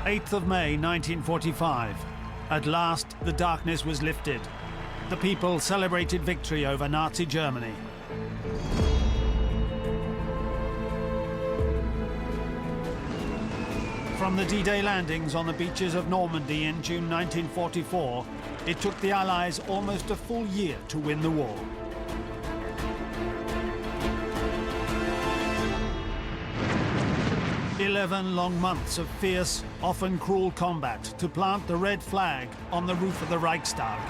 8th of May 1945. At last, the darkness was lifted. The people celebrated victory over Nazi Germany. From the D-Day landings on the beaches of Normandy in June 1944, it took the Allies almost a full year to win the war. "11 long months of fierce, often cruel combat to plant the red flag on the roof of the Reichstag.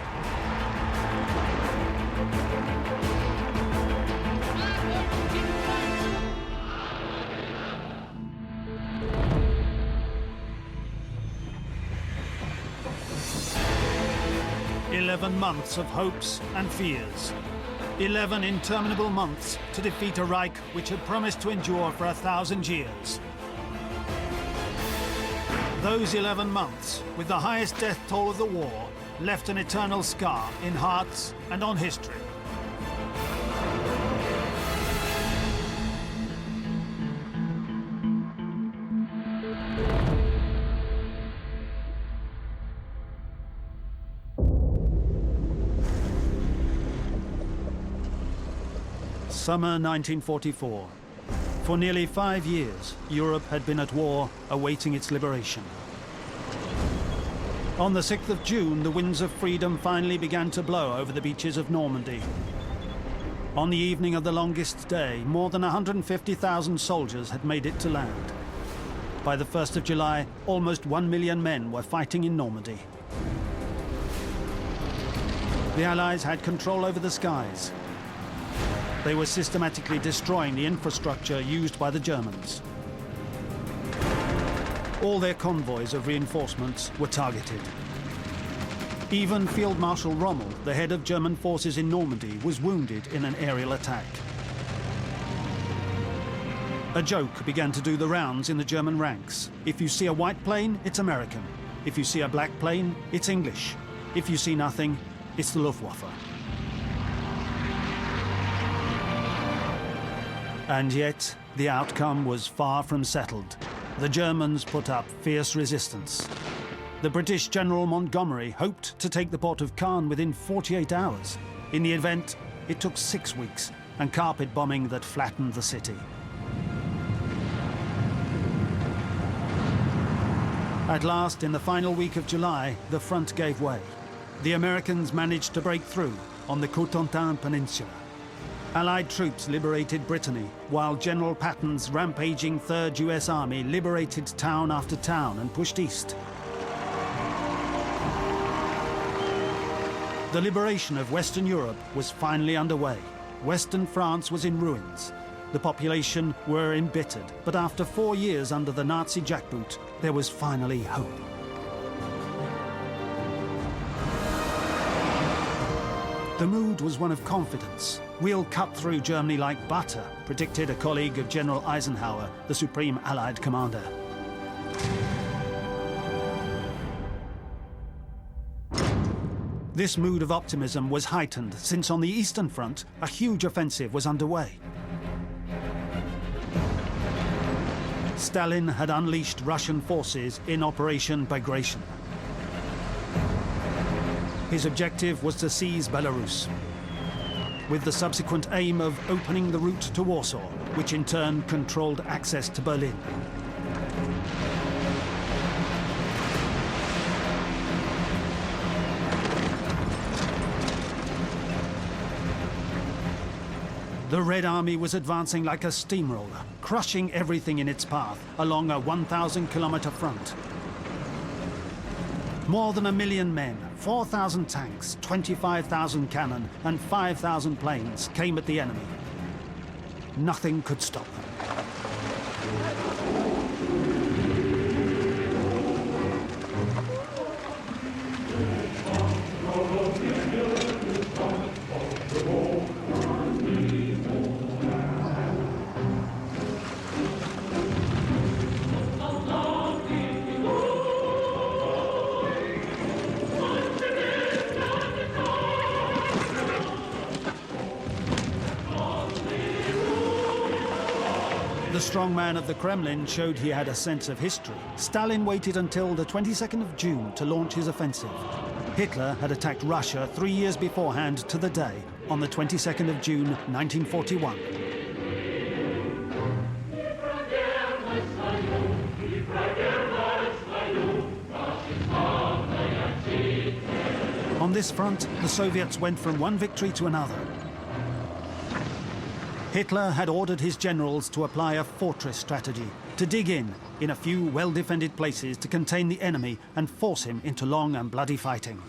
"11 months of hopes and fears. 11 interminable months to defeat a Reich which had promised to endure for 1,000 years. Those 11 months, with the highest death toll of the war, left an eternal scar in hearts and on history. Summer 1944. For nearly 5 years, Europe had been at war, awaiting its liberation. On the 6th of June, the winds of freedom finally began to blow over the beaches of Normandy. On the evening of the longest day, more than 150,000 soldiers had made it to land. By the 1st of July, almost 1 million men were fighting in Normandy. The Allies had control over the skies. They were systematically destroying the infrastructure used by the Germans. All their convoys of reinforcements were targeted. Even Field Marshal Rommel, the head of German forces in Normandy, was wounded in an aerial attack. A joke began to do the rounds in the German ranks. If you see a white plane, it's American. If you see a black plane, it's English. If you see nothing, it's the Luftwaffe. And yet, the outcome was far from settled. The Germans put up fierce resistance. The British General Montgomery hoped to take the port of Caen within 48 hours. In the event, it took 6 weeks, and carpet bombing that flattened the city. At last, in the final week of July, the front gave way. The Americans managed to break through on the Cotentin Peninsula. Allied troops liberated Brittany, while General Patton's rampaging 3rd US Army liberated town after town and pushed east. The liberation of Western Europe was finally underway. Western France was in ruins. The population were embittered, but after 4 years under the Nazi jackboot, there was finally hope. The mood was one of confidence. "We'll cut through Germany like butter," predicted a colleague of General Eisenhower, the Supreme Allied Commander. This mood of optimism was heightened since on the Eastern Front, a huge offensive was underway. Stalin had unleashed Russian forces in Operation Bagration. His objective was to seize Belarus, with the subsequent aim of opening the route to Warsaw, which in turn controlled access to Berlin. The Red Army was advancing like a steamroller, crushing everything in its path along a 1,000-kilometer front. More than 1 million men, 4,000 tanks, 25,000 cannon, and 5,000 planes came at the enemy. Nothing could stop them. The strongman of the Kremlin showed he had a sense of history, Stalin waited until the 22nd of June to launch his offensive. Hitler had attacked Russia 3 years beforehand to the day, on the 22nd of June 1941. On this front, the Soviets went from one victory to another. Hitler had ordered his generals to apply a fortress strategy, to dig in a few well-defended places to contain the enemy and force him into long and bloody fighting.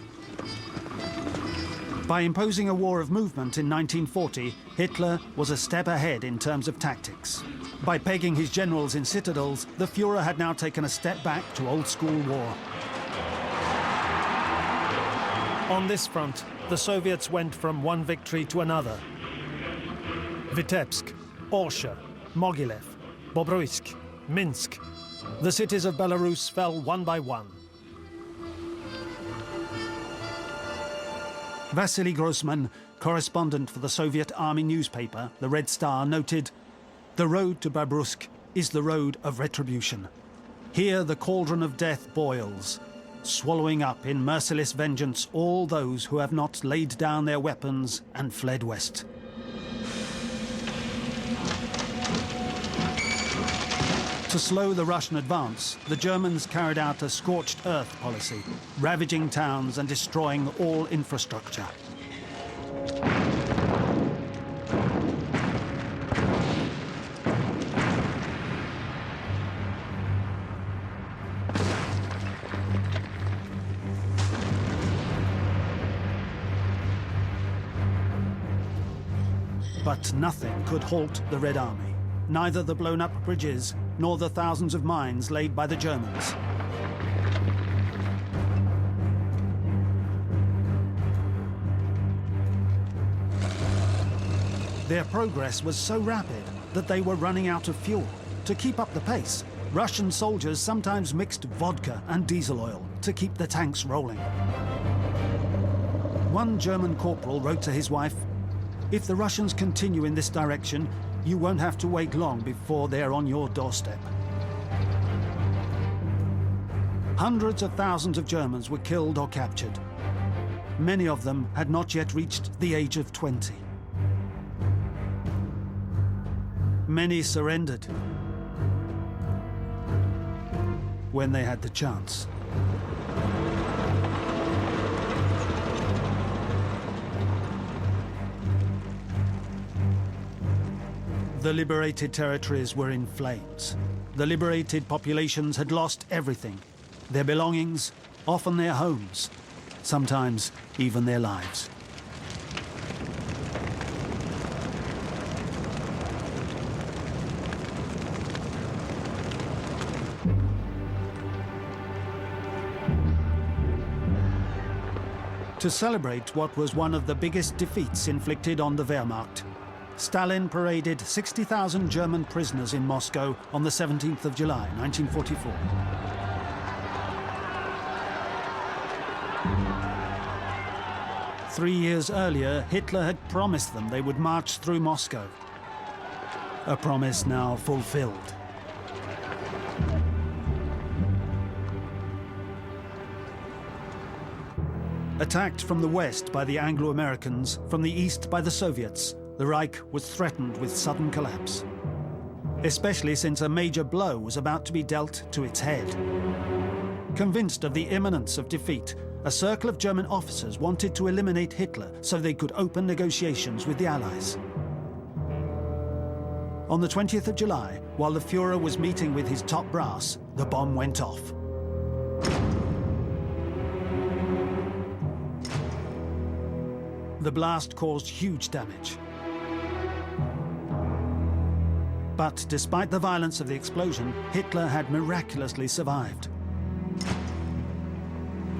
By imposing a war of movement in 1940, Hitler was a step ahead in terms of tactics. By pegging his generals in citadels, the Führer had now taken a step back to old-school war. On this front, the Soviets went from one victory to another. Vitebsk, Orsha, Mogilev, Bobruisk, Minsk. The cities of Belarus fell one by one. Vasily Grossman, correspondent for the Soviet Army newspaper, the Red Star, noted, "The road to Babrusk is the road of retribution. Here the cauldron of death boils, swallowing up in merciless vengeance all those who have not laid down their weapons and fled west." To slow the Russian advance, the Germans carried out a scorched earth policy, ravaging towns and destroying all infrastructure. But nothing could halt the Red Army, neither the blown-up bridges nor the thousands of mines laid by the Germans. Their progress was so rapid that they were running out of fuel. To keep up the pace, Russian soldiers sometimes mixed vodka and diesel oil to keep the tanks rolling. One German corporal wrote to his wife, "If the Russians continue in this direction, you won't have to wait long before they're on your doorstep." Hundreds of thousands of Germans were killed or captured. Many of them had not yet reached the age of 20. Many surrendered when they had the chance. The liberated territories were in flames. The liberated populations had lost everything. Their belongings, often their homes, sometimes even their lives. To celebrate what was one of the biggest defeats inflicted on the Wehrmacht, Stalin paraded 60,000 German prisoners in Moscow on the 17th of July, 1944. Three years earlier, Hitler had promised them they would march through Moscow. A promise now fulfilled. Attacked from the west by the Anglo-Americans, from the east by the Soviets, the Reich was threatened with sudden collapse, especially since a major blow was about to be dealt to its head. Convinced of the imminence of defeat, a circle of German officers wanted to eliminate Hitler so they could open negotiations with the Allies. On the 20th of July, while the Führer was meeting with his top brass, the bomb went off. The blast caused huge damage. But despite the violence of the explosion, Hitler had miraculously survived.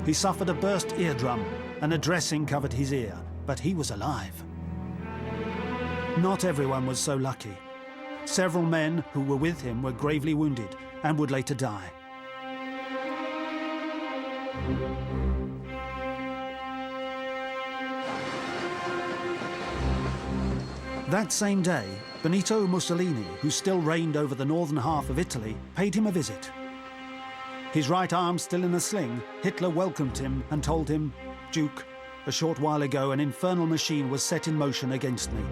He suffered a burst eardrum, and a dressing covered his ear, but he was alive. Not everyone was so lucky. Several men who were with him were gravely wounded and would later die. That same day, Benito Mussolini, who still reigned over the northern half of Italy, paid him a visit. His right arm still in a sling, Hitler welcomed him and told him, "Duke, a short while ago an infernal machine was set in motion against me."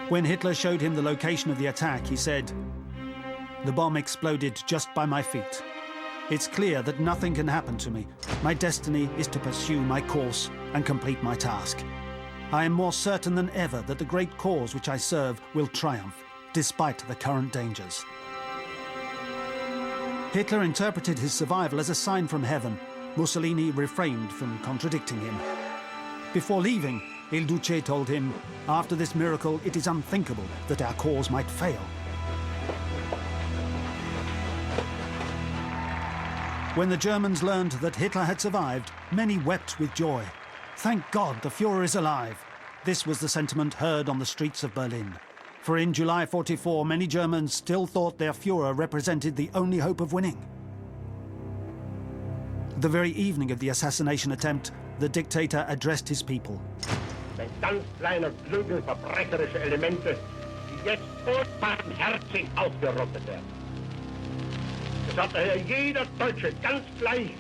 When Hitler showed him the location of the attack, he said, "The bomb exploded just by my feet. It's clear that nothing can happen to me. My destiny is to pursue my course and complete my task. I am more certain than ever that the great cause which I serve will triumph, despite the current dangers." Hitler interpreted his survival as a sign from heaven. Mussolini refrained from contradicting him. Before leaving, Il Duce told him, "After this miracle, it is unthinkable that our cause might fail." When the Germans learned that Hitler had survived, many wept with joy. "Thank God the Führer is alive." This was the sentiment heard on the streets of Berlin. For in July 44, many Germans still thought their Führer represented the only hope of winning. The very evening of the assassination attempt, the dictator addressed his people. Ein ganz kleiner Flügel verbrecherische Elemente, die jetzt unbarmherzig ausgerottet werden. Es hat daher jeder Deutsche ganz gleich,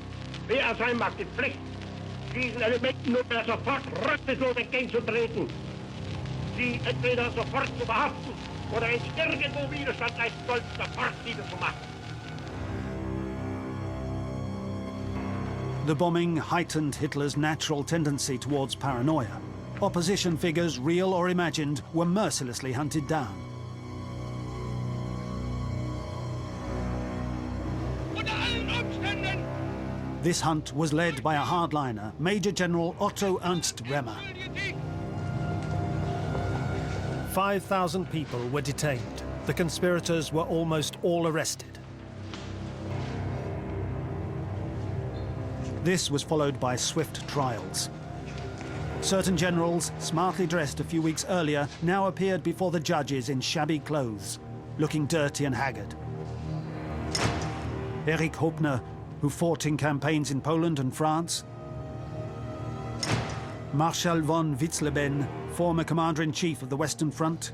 wer er sein mag, die Pflicht, diesen Elementen nunmehr sofort rücksichtslos entgegenzutreten, sie entweder sofort zu verhaften oder wenn es irgendwo Widerstand leisten soll, sofort niederzumachen. The bombing heightened Hitler's natural tendency towards paranoia. Opposition figures, real or imagined, were mercilessly hunted down. This hunt was led by a hardliner, Major General Otto Ernst Bremer. 5,000 people were detained. The conspirators were almost all arrested. This was followed by swift trials. Certain generals, smartly dressed a few weeks earlier, now appeared before the judges in shabby clothes, looking dirty and haggard. Erich Hopner, who fought in campaigns in Poland and France. Marshal von Witzleben, former commander-in-chief of the Western Front.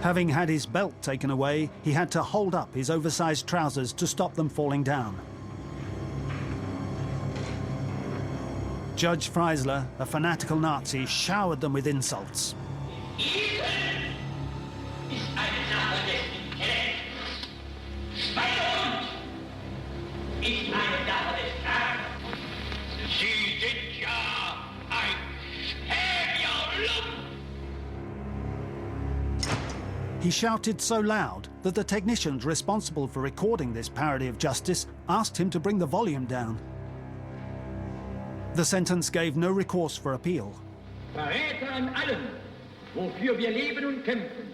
Having had his belt taken away, he had to hold up his oversized trousers to stop them falling down. Judge Freisler, a fanatical Nazi, showered them with insults. He shouted so loud that the technicians responsible for recording this parody of justice asked him to bring the volume down. The sentence gave no recourse for appeal. Verräter an allem, wofür wir leben und kämpfen,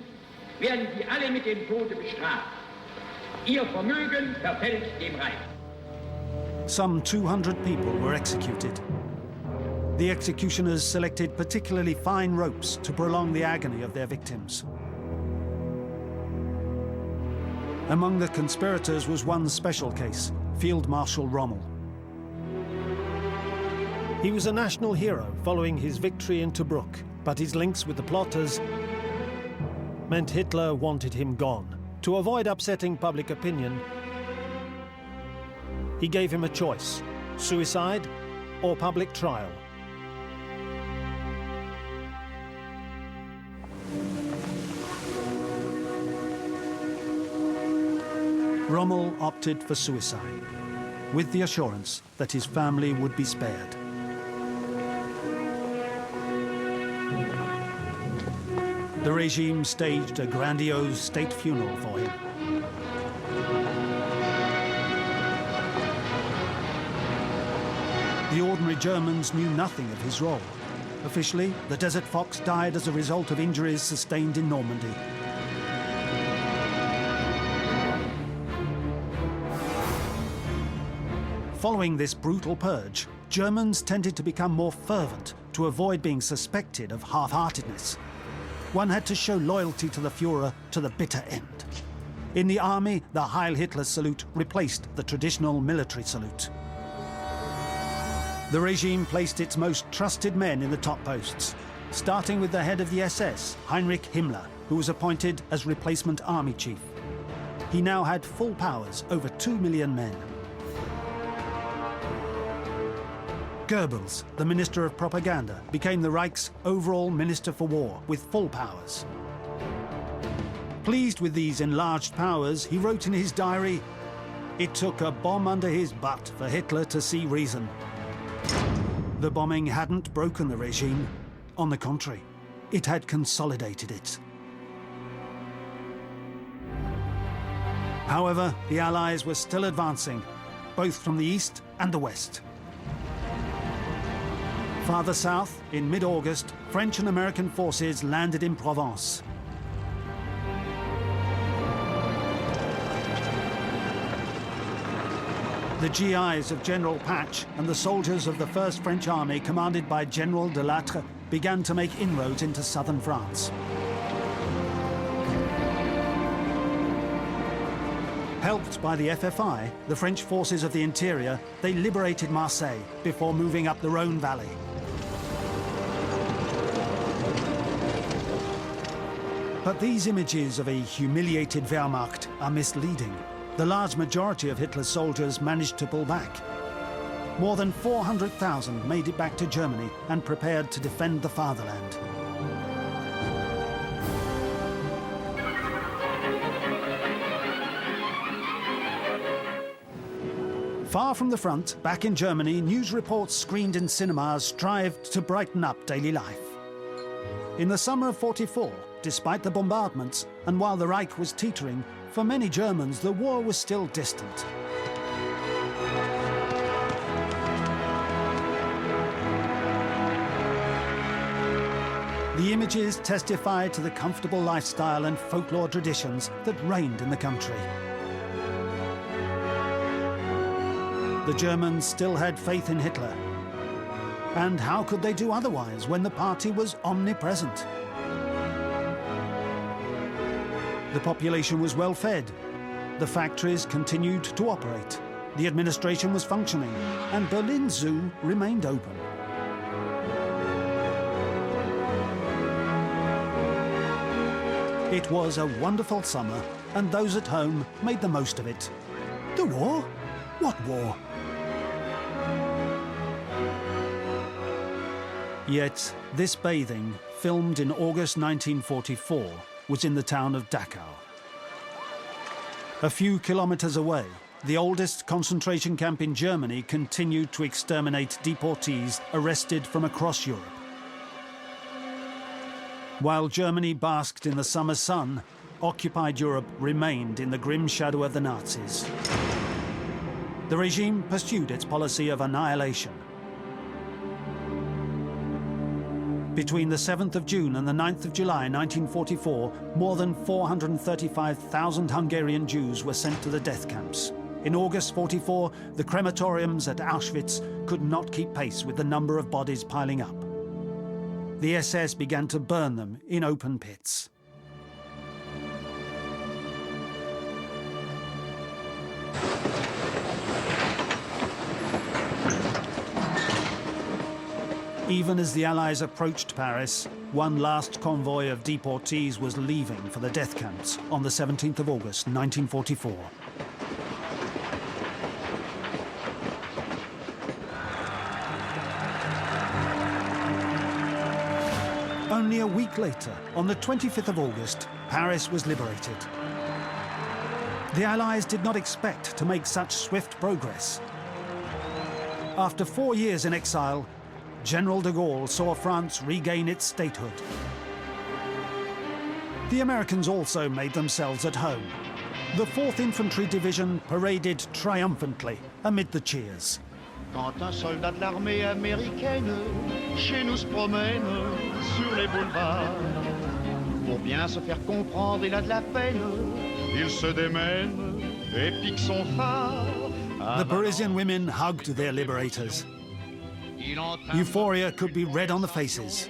werden Sie alle mit dem Tode bestraft. Ihr Vermögen verfällt dem Reich. Some 200 people were executed. The executioners selected particularly fine ropes to prolong the agony of their victims. Among the conspirators was one special case, Field Marshal Rommel. He was a national hero following his victory in Tobruk, but his links with the plotters meant Hitler wanted him gone. To avoid upsetting public opinion, he gave him a choice: suicide or public trial. Rommel opted for suicide, with the assurance that his family would be spared. The regime staged a grandiose state funeral for him. The ordinary Germans knew nothing of his role. Officially, the Desert Fox died as a result of injuries sustained in Normandy. Following this brutal purge, Germans tended to become more fervent to avoid being suspected of half-heartedness. One had to show loyalty to the Führer to the bitter end. In the army, the Heil Hitler salute replaced the traditional military salute. The regime placed its most trusted men in the top posts. starting with the head of the SS, Heinrich Himmler, who was appointed as replacement army chief. He now had full powers over 2 million men. Goebbels, the Minister of Propaganda, became the Reich's overall Minister for War with full powers. Pleased with these enlarged powers, he wrote in his diary, "It took a bomb under his butt for Hitler to see reason." The bombing hadn't broken the regime. On the contrary, it had consolidated it. However, the Allies were still advancing, both from the east and the west. Farther south, in mid-August, French and American forces landed in Provence. The GIs of General Patch and the soldiers of the 1st French Army, commanded by General de Lattre, began to make inroads into southern France. Helped by the FFI, the French forces of the interior, they liberated Marseille before moving up the Rhone Valley. But these images of a humiliated Wehrmacht are misleading. The large majority of Hitler's soldiers managed to pull back. More than 400,000 made it back to Germany and prepared to defend the fatherland. Far from the front, back in Germany, news reports screened in cinemas strived to brighten up daily life. In the summer of '44, despite the bombardments, and while the Reich was teetering, for many Germans the war was still distant. The images testify to the comfortable lifestyle and folklore traditions that reigned in the country. The Germans still had faith in Hitler. And how could they do otherwise when the party was omnipresent? The population was well fed. The factories continued to operate. The administration was functioning, and Berlin Zoo remained open. It was a wonderful summer, and those at home made the most of it. The war? What war? Yet, this bathing, filmed in August 1944, was in the town of Dachau. A few kilometers away, the oldest concentration camp in Germany continued to exterminate deportees arrested from across Europe. While Germany basked in the summer sun, occupied Europe remained in the grim shadow of the Nazis. The regime pursued its policy of annihilation. Between the 7th of June and the 9th of July 1944, more than 435,000 Hungarian Jews were sent to the death camps. In August '44, the crematoriums at Auschwitz could not keep pace with the number of bodies piling up. The SS began to burn them in open pits. Even as the Allies approached Paris, one last convoy of deportees was leaving for the death camps on the 17th of August 1944. Only a week later, on the 25th of August, Paris was liberated. The Allies did not expect to make such swift progress. After 4 years in exile, General de Gaulle saw France regain its statehood. The Americans also made themselves at home. The 4th Infantry Division paraded triumphantly amid the cheers. Quand un soldat de l'armée américaine chez nous se promène sur les boulevards, pour bien se faire comprendre, il a de la peine, il se démène et pique son phare. The Parisian women hugged their liberators. Euphoria could be read on the faces.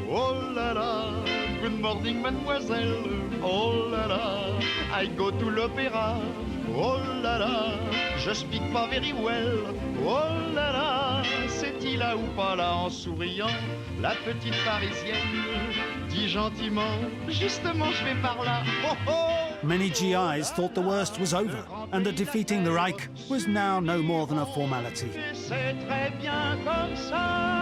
Oh la la, good morning mademoiselle. Oh la la, I go to l'opéra. Oh la la, je speak pas very well. Oh la la, c'est est-il là ou pas là en souriant? La petite Parisienne dit gentiment, justement je vais par là. Oh oh! Many GIs thought the worst was over and that defeating the Reich was now no more than a formality. C'est très bien comme ça.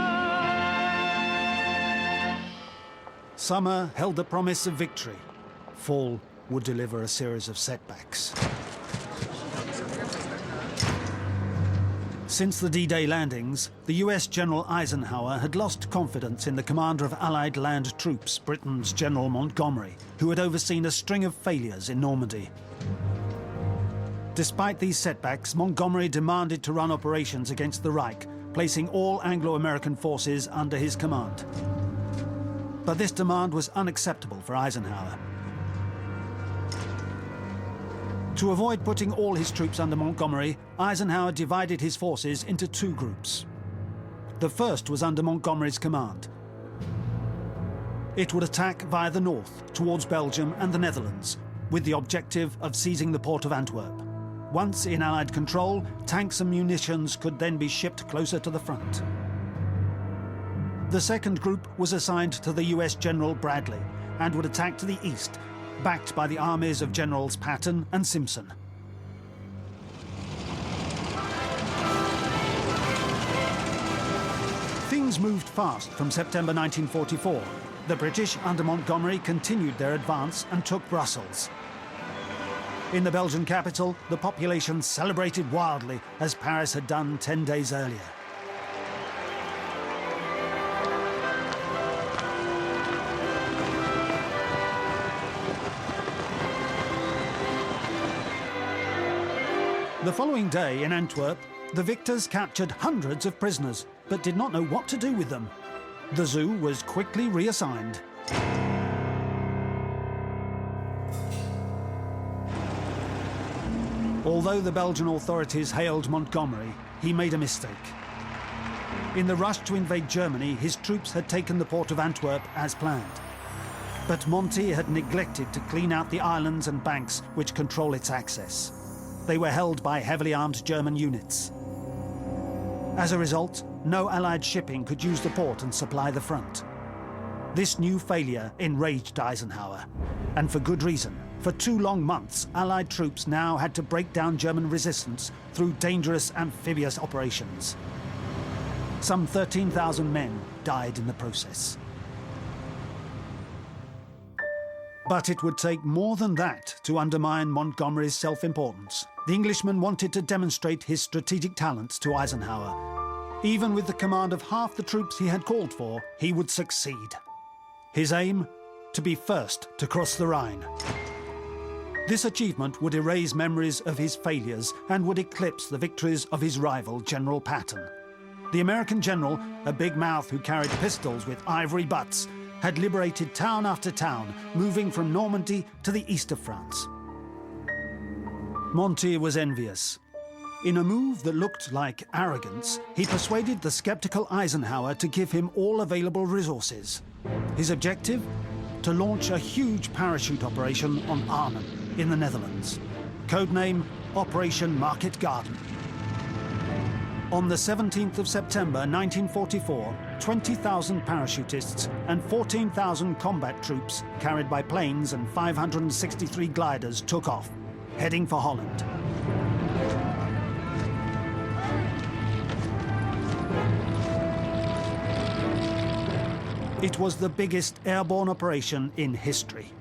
Summer held the promise of victory. Fall would deliver a series of setbacks. Since the D-Day landings, the US General Eisenhower had lost confidence in the commander of Allied land troops, Britain's General Montgomery, who had overseen a string of failures in Normandy. Despite these setbacks, Montgomery demanded to run operations against the Reich, placing all Anglo-American forces under his command. But this demand was unacceptable for Eisenhower. To avoid putting all his troops under Montgomery, Eisenhower divided his forces into two groups. The first was under Montgomery's command. It would attack via the north, towards Belgium and the Netherlands, with the objective of seizing the port of Antwerp. Once in Allied control, tanks and munitions could then be shipped closer to the front. The second group was assigned to the US General Bradley and would attack to the east, backed by the armies of Generals Patton and Simpson. Things moved fast from September 1944. The British under Montgomery continued their advance and took Brussels. In the Belgian capital, the population celebrated wildly, as Paris had done 10 days earlier. The following day in Antwerp, the victors captured hundreds of prisoners, but did not know what to do with them. The zoo was quickly reassigned. Although the Belgian authorities hailed Montgomery, he made a mistake. In the rush to invade Germany, his troops had taken the port of Antwerp as planned. But Monty had neglected to clean out the islands and banks which control its access. They were held by heavily armed German units. As a result, no Allied shipping could use the port and supply the front. This new failure enraged Eisenhower, and for good reason. For 2 long months, Allied troops now had to break down German resistance through dangerous amphibious operations. Some 13,000 men died in the process. But it would take more than that to undermine Montgomery's self-importance. The Englishman wanted to demonstrate his strategic talents to Eisenhower. Even with the command of half the troops he had called for, he would succeed. His aim? To be first to cross the Rhine. This achievement would erase memories of his failures and would eclipse the victories of his rival, General Patton. The American general, a big mouth who carried pistols with ivory butts, had liberated town after town, moving from Normandy to the east of France. Monty was envious. In a move that looked like arrogance, he persuaded the skeptical Eisenhower to give him all available resources. His objective? To launch a huge parachute operation on Arnhem in the Netherlands. Codename Operation Market Garden. On the 17th of September 1944, 20,000 parachutists and 14,000 combat troops carried by planes and 563 gliders took off, heading for Holland. It was the biggest airborne operation in history.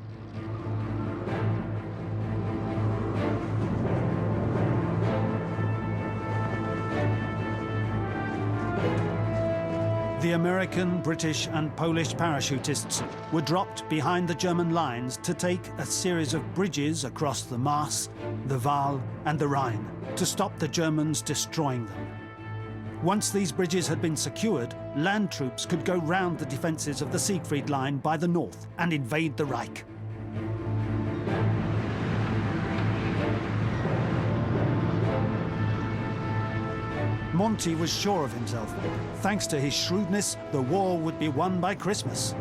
The American, British and Polish parachutists were dropped behind the German lines to take a series of bridges across the Maas, the Waal and the Rhine to stop the Germans destroying them. Once these bridges had been secured, land troops could go round the defences of the Siegfried Line by the north and invade the Reich. Monty was sure of himself. Thanks to his shrewdness, the war would be won by Christmas.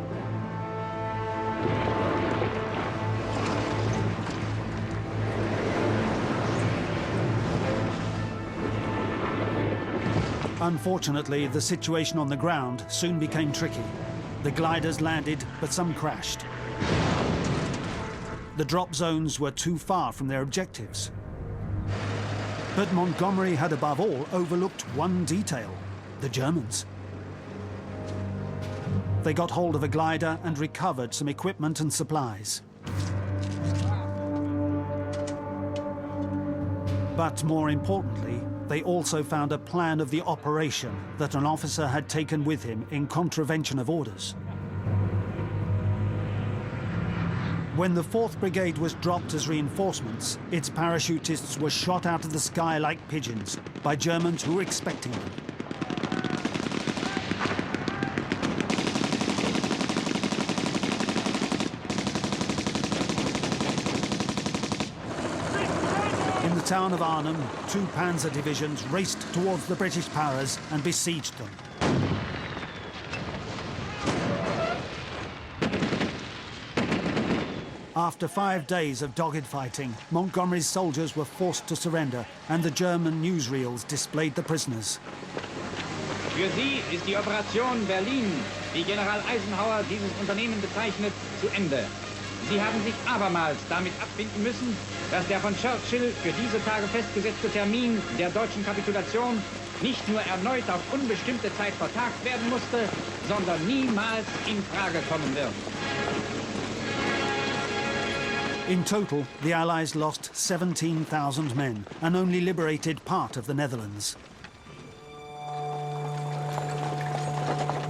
Unfortunately, the situation on the ground soon became tricky. The gliders landed, but some crashed. The drop zones were too far from their objectives. But Montgomery had above all overlooked one detail: the Germans. They got hold of a glider and recovered some equipment and supplies. But more importantly, they also found a plan of the operation that an officer had taken with him in contravention of orders. When the 4th Brigade was dropped as reinforcements, its parachutists were shot out of the sky like pigeons by Germans who were expecting them. In the town of Arnhem, 2 panzer divisions raced towards the British powers and besieged them. After 5 days of dogged fighting, Montgomery's soldiers were forced to surrender, and the German newsreels displayed the prisoners. Für Sie ist die Operation Berlin, wie General Eisenhower dieses Unternehmen bezeichnet, zu Ende. Sie haben sich abermals damit abfinden müssen, dass der von Churchill für diese Tage festgesetzte Termin der deutschen Kapitulation nicht nur erneut auf unbestimmte Zeit vertagt werden musste, sondern niemals in Frage kommen wird. In total, the Allies lost 17,000 men and only liberated part of the Netherlands.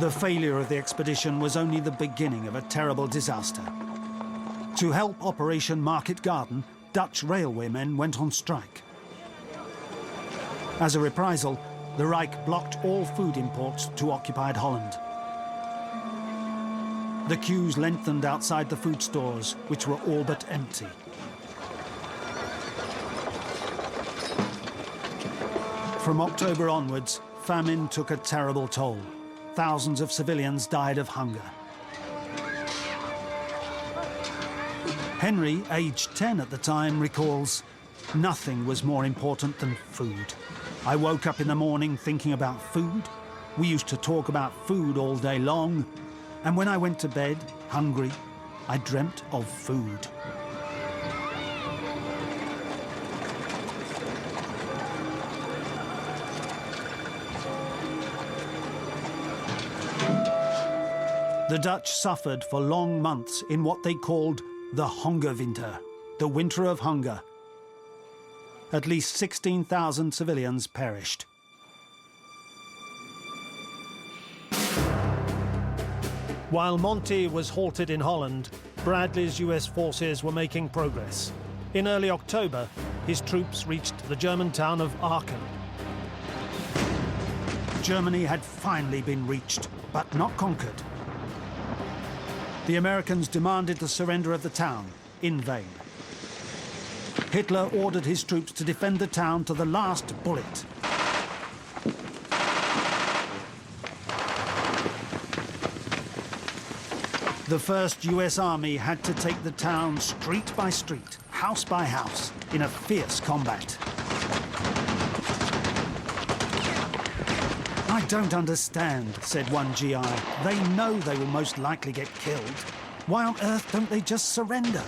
The failure of the expedition was only the beginning of a terrible disaster. To help Operation Market Garden, Dutch railwaymen went on strike. As a reprisal, the Reich blocked all food imports to occupied Holland. The queues lengthened outside the food stores, which were all but empty. From October onwards, famine took a terrible toll. Thousands of civilians died of hunger. Henry, aged 10 at the time, recalls, "Nothing was more important than food. I woke up in the morning thinking about food. We used to talk about food all day long. And when I went to bed, hungry, I dreamt of food." The Dutch suffered for long months in what they called the Hongerwinter, the winter of hunger. At least 16,000 civilians perished. While Monty was halted in Holland, Bradley's US forces were making progress. In early October, his troops reached the German town of Aachen. Germany had finally been reached, but not conquered. The Americans demanded the surrender of the town, in vain. Hitler ordered his troops to defend the town to the last bullet. The 1st US Army had to take the town street by street, house by house, in a fierce combat. "I don't understand," said one GI. "They know they will most likely get killed. Why on earth don't they just surrender?"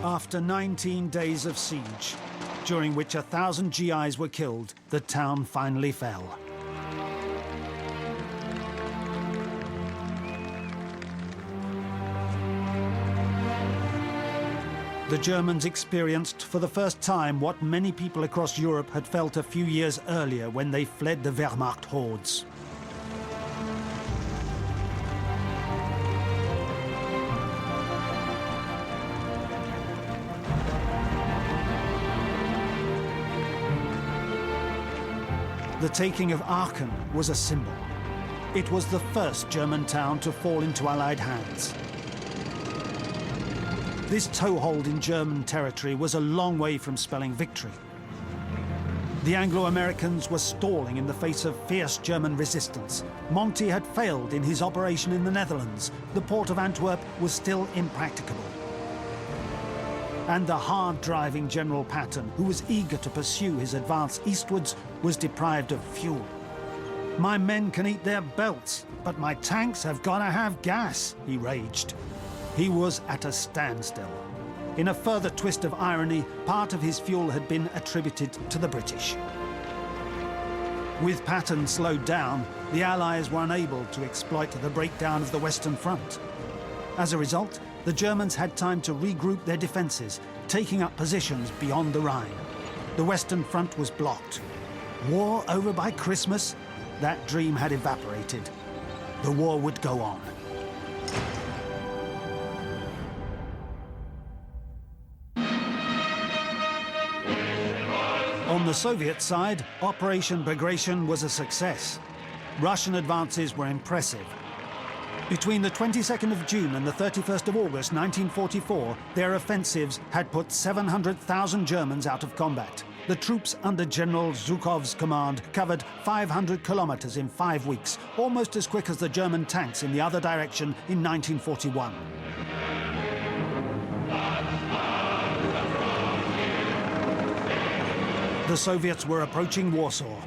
After 19 days of siege, during which 1,000 GIs were killed, the town finally fell. The Germans experienced for the first time what many people across Europe had felt a few years earlier when they fled the Wehrmacht hordes. The taking of Aachen was a symbol. It was the first German town to fall into Allied hands. This toehold in German territory was a long way from spelling victory. The Anglo-Americans were stalling in the face of fierce German resistance. Monty had failed in his operation in the Netherlands. The port of Antwerp was still impracticable. And the hard-driving General Patton, who was eager to pursue his advance eastwards, was deprived of fuel. "My men can eat their belts, but my tanks have got to have gas," he raged. He was at a standstill. In a further twist of irony, part of his fuel had been attributed to the British. With Patton slowed down, the Allies were unable to exploit the breakdown of the Western Front. As a result, the Germans had time to regroup their defences, taking up positions beyond the Rhine. The Western Front was blocked. War over by Christmas? That dream had evaporated. The war would go on. On the Soviet side, Operation Bagration was a success. Russian advances were impressive. Between the 22nd of June and the 31st of August 1944, their offensives had put 700,000 Germans out of combat. The troops under General Zhukov's command covered 500 kilometers in 5 weeks, almost as quick as the German tanks in the other direction in 1941. The Soviets were approaching Warsaw.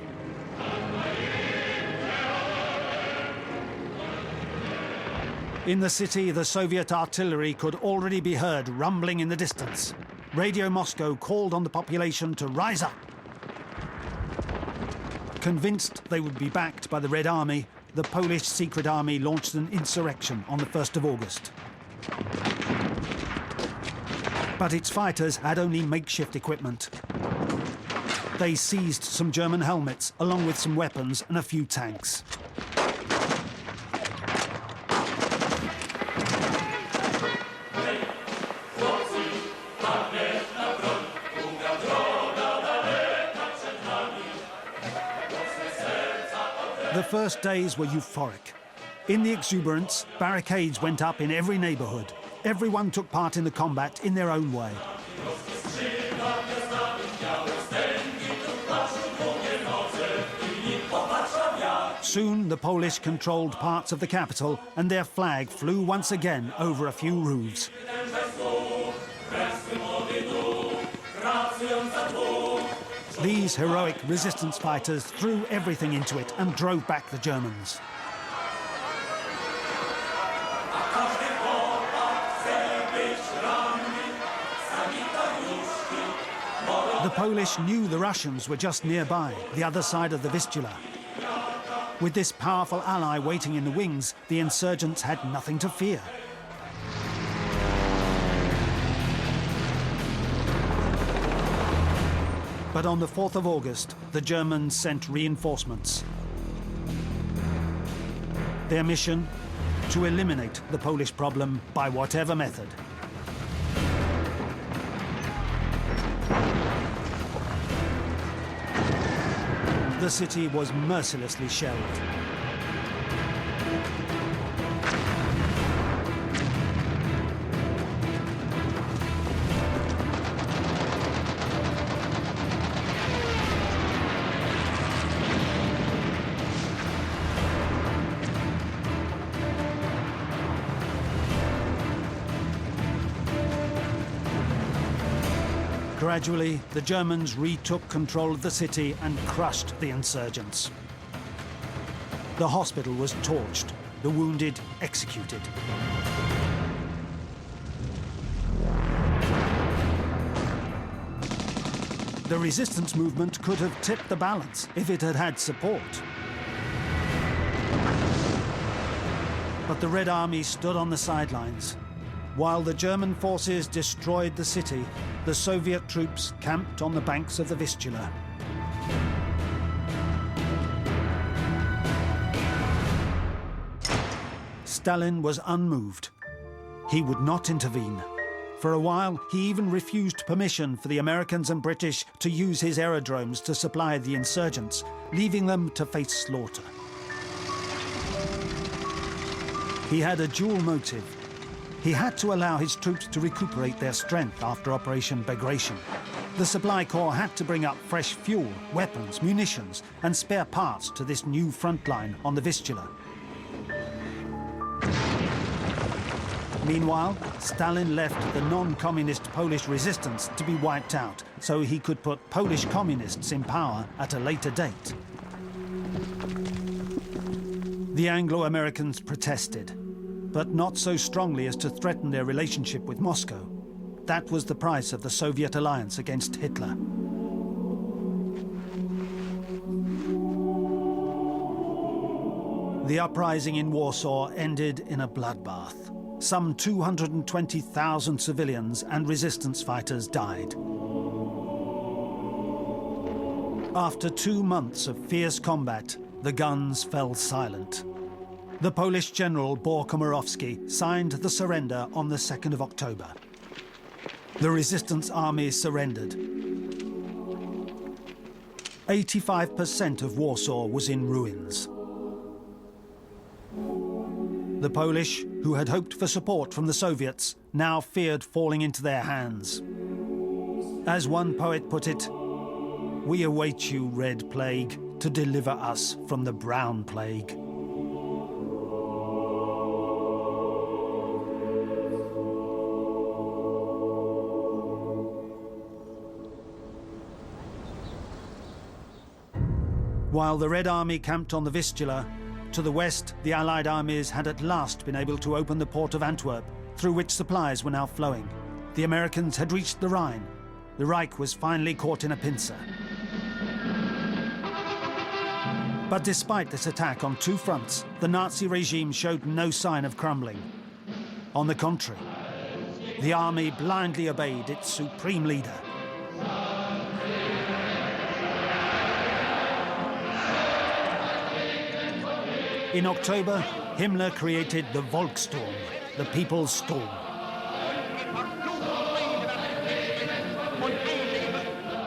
In the city, the Soviet artillery could already be heard rumbling in the distance. Radio Moscow called on the population to rise up. Convinced they would be backed by the Red Army, the Polish secret army launched an insurrection on the 1st of August. But its fighters had only makeshift equipment. They seized some German helmets, along with some weapons and a few tanks. The first days were euphoric. In the exuberance, barricades went up in every neighborhood. Everyone took part in the combat in their own way. Soon, the Polish controlled parts of the capital, and their flag flew once again over a few roofs. These heroic resistance fighters threw everything into it and drove back the Germans. The Polish knew the Russians were just nearby, the other side of the Vistula. With this powerful ally waiting in the wings, the insurgents had nothing to fear. But on the 4th of August, the Germans sent reinforcements. Their mission? To eliminate the Polish problem by whatever method. The city was mercilessly shelled. Gradually, the Germans retook control of the city and crushed the insurgents. The hospital was torched, the wounded executed. The resistance movement could have tipped the balance if it had had support. But the Red Army stood on the sidelines. While the German forces destroyed the city, the Soviet troops camped on the banks of the Vistula. Stalin was unmoved. He would not intervene. For a while, he even refused permission for the Americans and British to use his aerodromes to supply the insurgents, leaving them to face slaughter. He had a dual motive. He had to allow his troops to recuperate their strength after Operation Bagration. The Supply Corps had to bring up fresh fuel, weapons, munitions, and spare parts to this new front line on the Vistula. Meanwhile, Stalin left the non-communist Polish resistance to be wiped out, so he could put Polish communists in power at a later date. The Anglo-Americans protested, but not so strongly as to threaten their relationship with Moscow. That was the price of the Soviet alliance against Hitler. The uprising in Warsaw ended in a bloodbath. Some 220,000 civilians and resistance fighters died. After 2 months of fierce combat, the guns fell silent. The Polish general Komorowski signed the surrender on the 2nd of October. The resistance army surrendered. 85% of Warsaw was in ruins. The Polish, who had hoped for support from the Soviets, now feared falling into their hands. As one poet put it, "We await you, Red Plague, to deliver us from the Brown Plague." While the Red Army camped on the Vistula, to the west, the Allied armies had at last been able to open the port of Antwerp, through which supplies were now flowing. The Americans had reached the Rhine. The Reich was finally caught in a pincer. But despite this attack on 2 fronts, the Nazi regime showed no sign of crumbling. On the contrary, the army blindly obeyed its supreme leader. In October, Himmler created the Volkssturm, the People's Storm.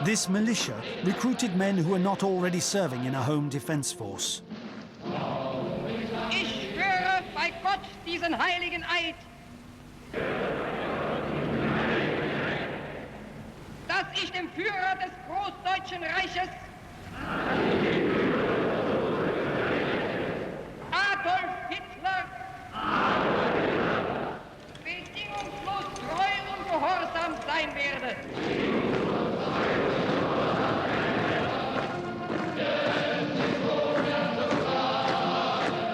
This militia recruited men who were not already serving in a home defense force. Ich schwöre bei Gott diesen heiligen Eid, dass ich dem Führer des Großdeutschen Reiches Adolf Hitler bedingungslos treu und gehorsam sein werde.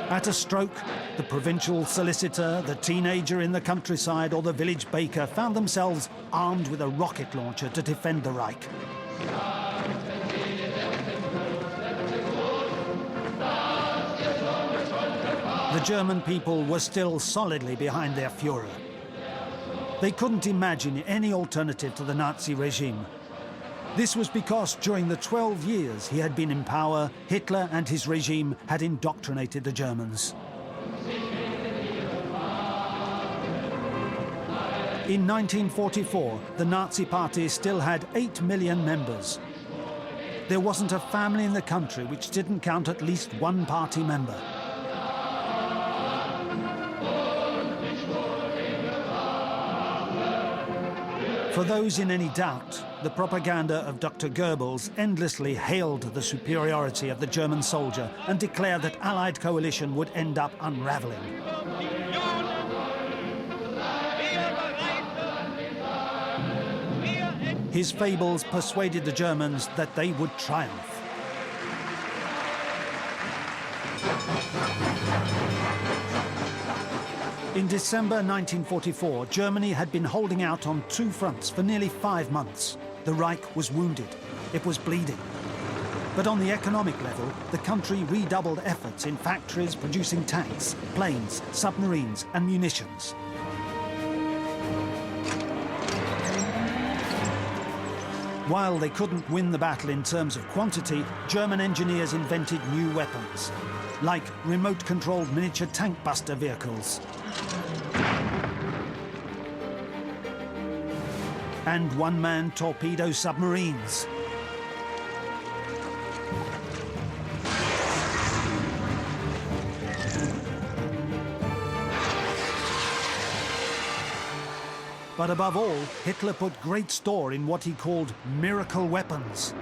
At a stroke, the provincial solicitor, the teenager in the countryside, or the village baker found themselves armed with a rocket launcher to defend the Reich. The German people were still solidly behind their Führer. They couldn't imagine any alternative to the Nazi regime. This was because during the 12 years he had been in power, Hitler and his regime had indoctrinated the Germans. In 1944, the Nazi Party still had 8 million members. There wasn't a family in the country which didn't count at least one party member. For those in any doubt, the propaganda of Dr. Goebbels endlessly hailed the superiority of the German soldier and declared that Allied coalition would end up unraveling. His fables persuaded the Germans that they would triumph. In December 1944, Germany had been holding out on 2 fronts for nearly 5 months. The Reich was wounded. It was bleeding. But on the economic level, the country redoubled efforts in factories producing tanks, planes, submarines, and munitions. While they couldn't win the battle in terms of quantity, German engineers invented new weapons, like remote-controlled miniature tank buster vehicles and one-man torpedo submarines. But above all, Hitler put great store in what he called miracle weapons.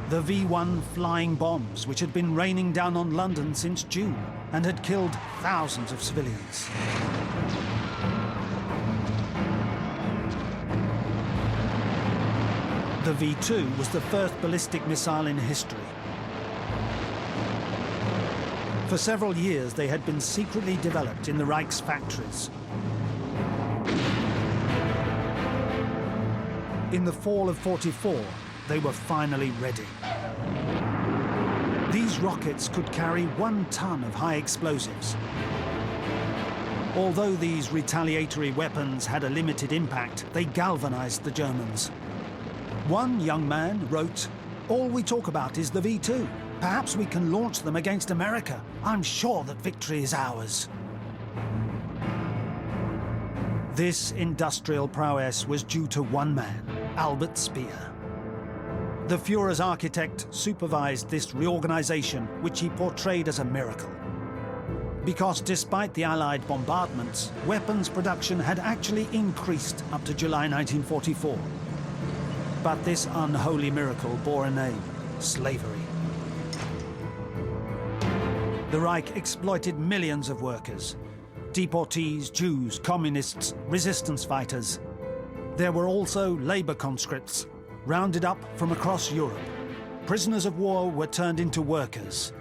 The V-1 flying bombs, which had been raining down on London since June and had killed thousands of civilians. The V-2 was the first ballistic missile in history. For several years, they had been secretly developed in the Reich's factories. In the fall of '44, they were finally ready. These rockets could carry 1 ton of high explosives. Although these retaliatory weapons had a limited impact, they galvanized the Germans. One young man wrote, "All we talk about is the V-2. Perhaps we can launch them against America. I'm sure that victory is ours." This industrial prowess was due to one man, Albert Speer. The Führer's architect supervised this reorganization, which he portrayed as a miracle. Because despite the Allied bombardments, weapons production had actually increased up to July 1944. But this unholy miracle bore a name: slavery. The Reich exploited millions of workers: deportees, Jews, communists, resistance fighters. There were also labor conscripts, rounded up from across Europe. Prisoners of war were turned into workers.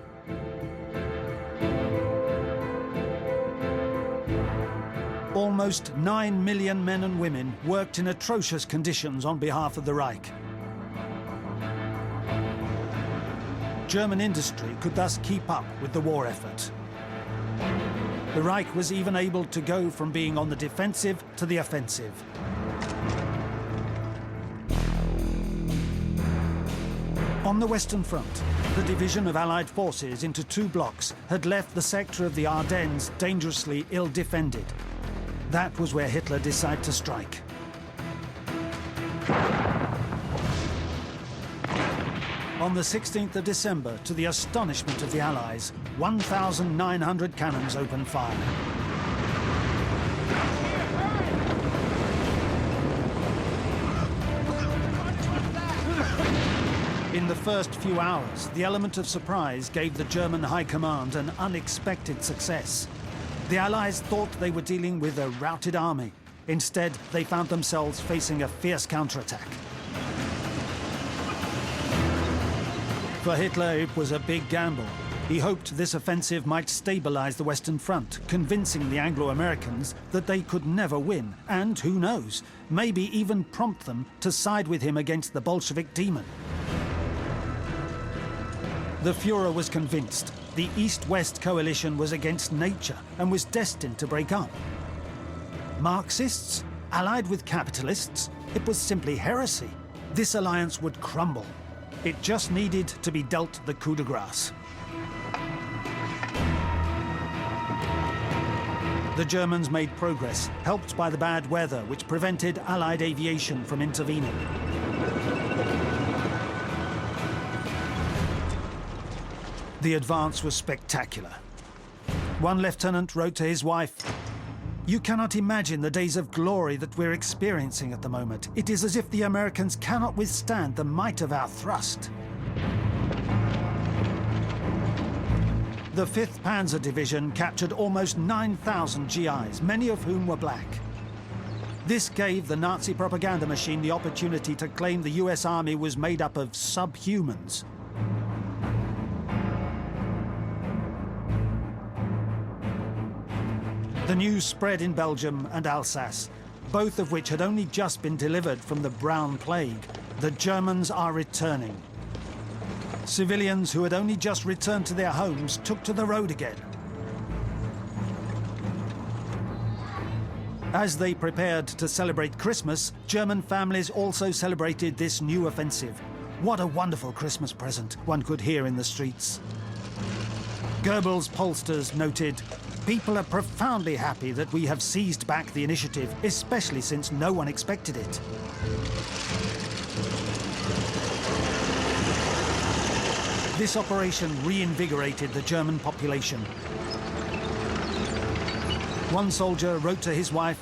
Almost 9 million men and women worked in atrocious conditions on behalf of the Reich. German industry could thus keep up with the war effort. The Reich was even able to go from being on the defensive to the offensive. On the Western Front, the division of Allied forces into 2 blocks had left the sector of the Ardennes dangerously ill-defended. That was where Hitler decided to strike. On the 16th of December, to the astonishment of the Allies, 1,900 cannons opened fire. In the first few hours, the element of surprise gave the German High Command an unexpected success. The Allies thought they were dealing with a routed army. Instead, they found themselves facing a fierce counterattack. For Hitler, it was a big gamble. He hoped this offensive might stabilize the Western Front, convincing the Anglo-Americans that they could never win, and, who knows, maybe even prompt them to side with him against the Bolshevik demon. The Führer was convinced the East-West coalition was against nature and was destined to break up. Marxists allied with capitalists? It was simply heresy. This alliance would crumble. It just needed to be dealt the coup de grace. The Germans made progress, helped by the bad weather, which prevented Allied aviation from intervening. The advance was spectacular. One lieutenant wrote to his wife, "You cannot imagine the days of glory that we're experiencing at the moment. It is as if the Americans cannot withstand the might of our thrust." The 5th Panzer Division captured almost 9,000 GIs, many of whom were black. This gave the Nazi propaganda machine the opportunity to claim the US Army was made up of subhumans. The news spread in Belgium and Alsace, both of which had only just been delivered from the Brown Plague. The Germans are returning. Civilians who had only just returned to their homes took to the road again. As they prepared to celebrate Christmas, German families also celebrated this new offensive. What a wonderful Christmas present, one could hear in the streets. Goebbels' pollsters noted, "People are profoundly happy that we have seized back the initiative, especially since no one expected it." This operation reinvigorated the German population. One soldier wrote to his wife,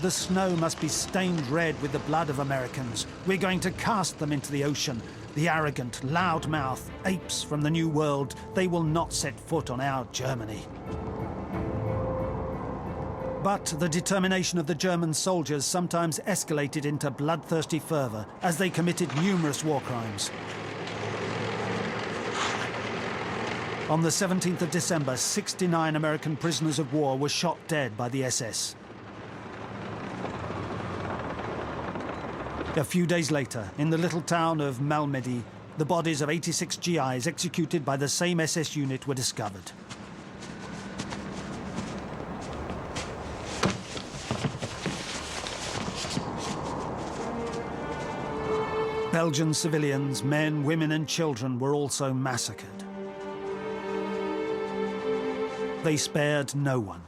"The snow must be stained red with the blood of Americans. We're going to cast them into the ocean. The arrogant, loud-mouthed apes from the New World, they will not set foot on our Germany." But the determination of the German soldiers sometimes escalated into bloodthirsty fervour as they committed numerous war crimes. On the 17th of December, 69 American prisoners of war were shot dead by the SS. A few days later, in the little town of Malmedy, the bodies of 86 GIs executed by the same SS unit were discovered. Belgian civilians, men, women and children were also massacred. They spared no one.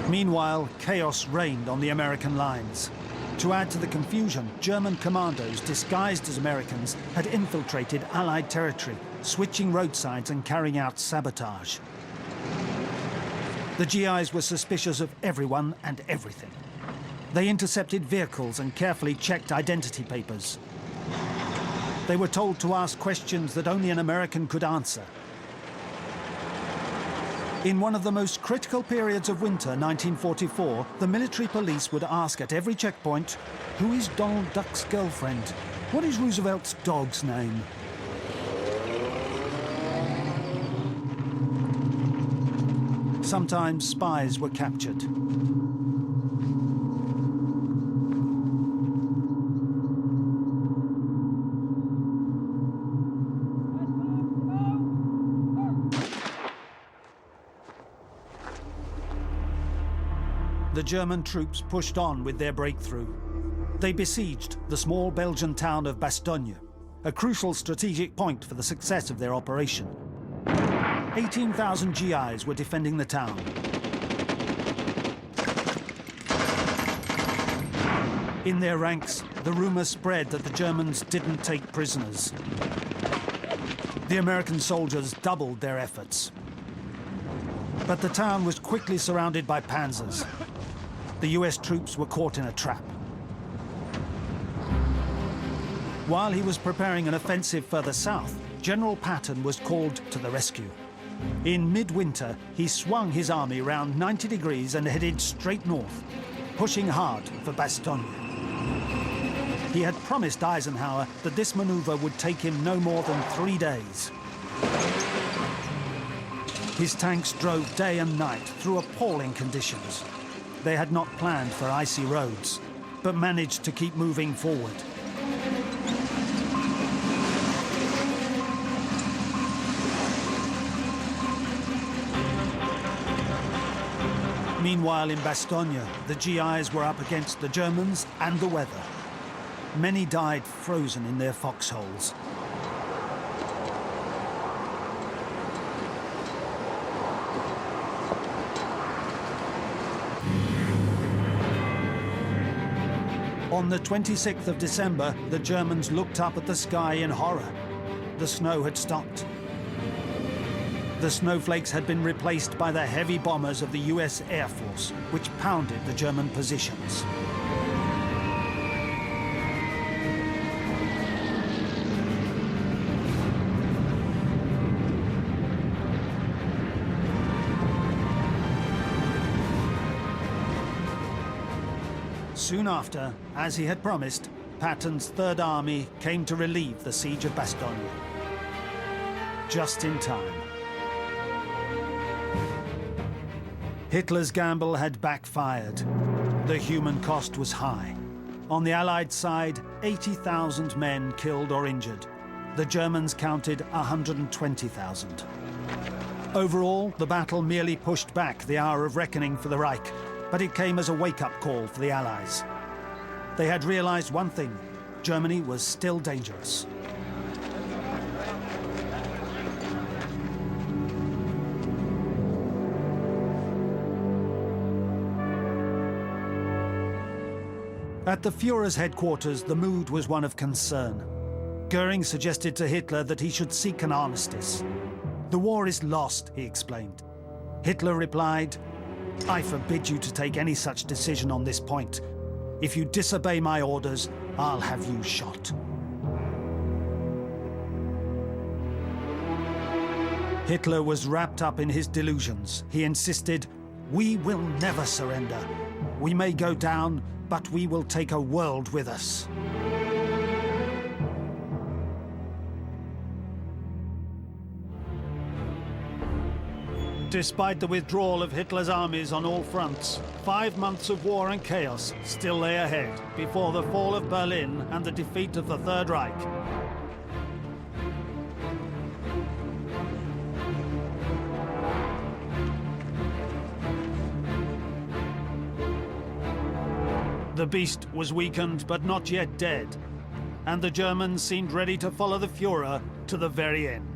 Meanwhile, chaos reigned on the American lines. To add to the confusion, German commandos disguised as Americans had infiltrated Allied territory, switching roadsides and carrying out sabotage. The GIs were suspicious of everyone and everything. They intercepted vehicles and carefully checked identity papers. They were told to ask questions that only an American could answer. In one of the most critical periods of winter, 1944, the military police would ask at every checkpoint, "Who is Donald Duck's girlfriend? What is Roosevelt's dog's name?" Sometimes spies were captured. The German troops pushed on with their breakthrough. They besieged the small Belgian town of Bastogne, a crucial strategic point for the success of their operation. 18,000 GIs were defending the town. In their ranks, the rumor spread that the Germans didn't take prisoners. The American soldiers doubled their efforts. But the town was quickly surrounded by panzers. The US troops were caught in a trap. While he was preparing an offensive further south, General Patton was called to the rescue. In midwinter, he swung his army round 90 degrees and headed straight north, pushing hard for Bastogne. He had promised Eisenhower that this maneuver would take him no more than 3 days. His tanks drove day and night through appalling conditions. They had not planned for icy roads, but managed to keep moving forward. Meanwhile, in Bastogne, the GIs were up against the Germans and the weather. Many died frozen in their foxholes. On the 26th of December, the Germans looked up at the sky in horror. The snow had stopped. The snowflakes had been replaced by the heavy bombers of the US Air Force, which pounded the German positions. Soon after, as he had promised, Patton's Third Army came to relieve the siege of Bastogne. Just in time. Hitler's gamble had backfired. The human cost was high. On the Allied side, 80,000 men killed or injured. The Germans counted 120,000. Overall, the battle merely pushed back the hour of reckoning for the Reich, but it came as a wake-up call for the Allies. They had realized one thing: Germany was still dangerous. At the Führer's headquarters, the mood was one of concern. Goering suggested to Hitler that he should seek an armistice. The war is lost, he explained. Hitler replied, "I forbid you to take any such decision on this point. If you disobey my orders, I'll have you shot." Hitler was wrapped up in his delusions. He insisted, "We will never surrender. We may go down, but we will take a world with us." Despite the withdrawal of Hitler's armies on all fronts, 5 months of war and chaos still lay ahead before the fall of Berlin and the defeat of the Third Reich. The beast was weakened but not yet dead, and the Germans seemed ready to follow the Führer to the very end.